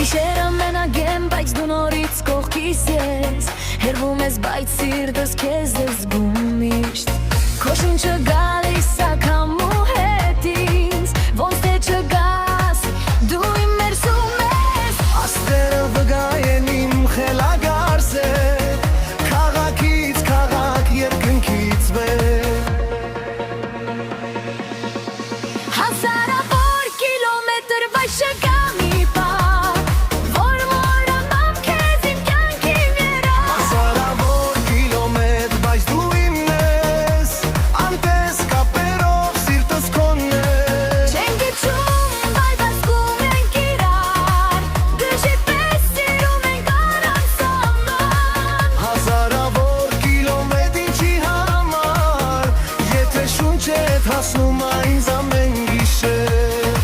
Գիշերը մենագեմ, բայց դու նորից կողքիս ես Հերվում ես, բայց սիրտս քեզ է զգում միշտ Քո շունչը գալիս ա քամու հետ ինձ Ոնց թե չգաս, դու իմ ներսում ես Աստերը վգայեն իմ խելագարս է Քաղաքից քաղաք երկնքից վեր Հազարավոր կիլոմետր վայր չկա Հասնում այնց ամեն գիշեր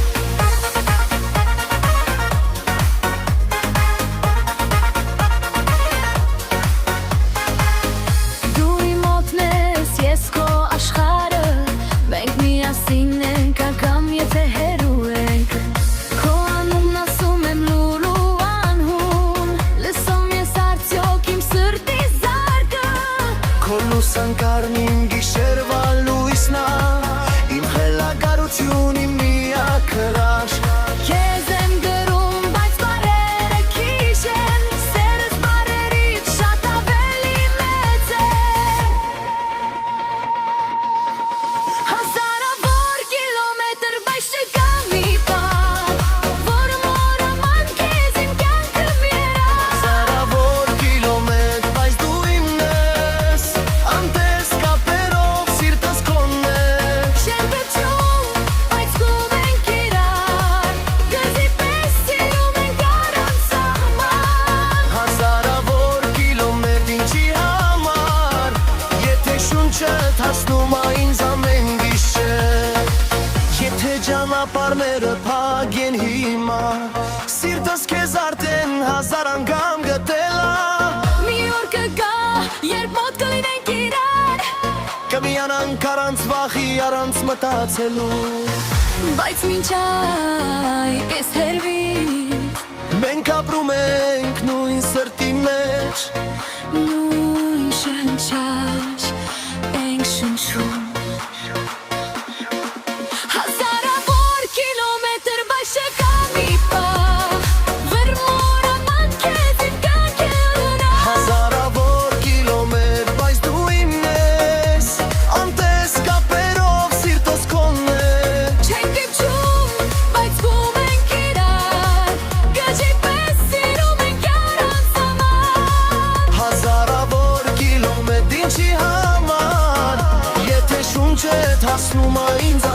Դու իմ օդն ես, ես քո աշխարհը Մենք միասին ենք անգամ եթե հեռու ենք Քո անունն ասում եմ լուր ու անհուն Լսում ես արդյոք իմ սրտի զարկը Քո լուսանկարն իմ գիշերվա լույսն ա Իմ միակ հրաշք Քեզ եմ գրում, բայց բառերը քիչ են Սերս բառերից շատ ավելի մեծ է Հազարավոր կիլոմետր, բայց չկա մի բան Որը մոռանամ քեզ իմ կյանքը միերավ Հազարավոր կիլոմետր, բայց դու իմն ես Անտես կապերով սիրտս քոնն է Չեմ գտնում Հասնում այնց ամեն գիշեր Եթե ճանապարհները փակեն հիմա Սիրտս քեզ արդեն հազար անգամ գտել ա Մի օր կգա, երբ մոտ կլինենք իրար Կմիանանք առանց վախի, առանց մտածելու Բայց մինչ այս հերվից Մենք ապրում ենք նույն սրտի մեջ Նույն շնչաճ ենք շնչում Հազարավոր կիլոմետր, բայց չկա մի պահ Վեր մոռանամ քեզ իմ կյանքի լնավ Հազարավոր կիլոմետր, բայց դու իմն ես Անտես կապերով սիրտս քոնն է Չենք իջում, բայց գում ենք իրար Գժի պես սիրում ենք առանց աման Հազարավոր կիլոմետր ինչի համար Եթե շունչդ հասնում ա ինձ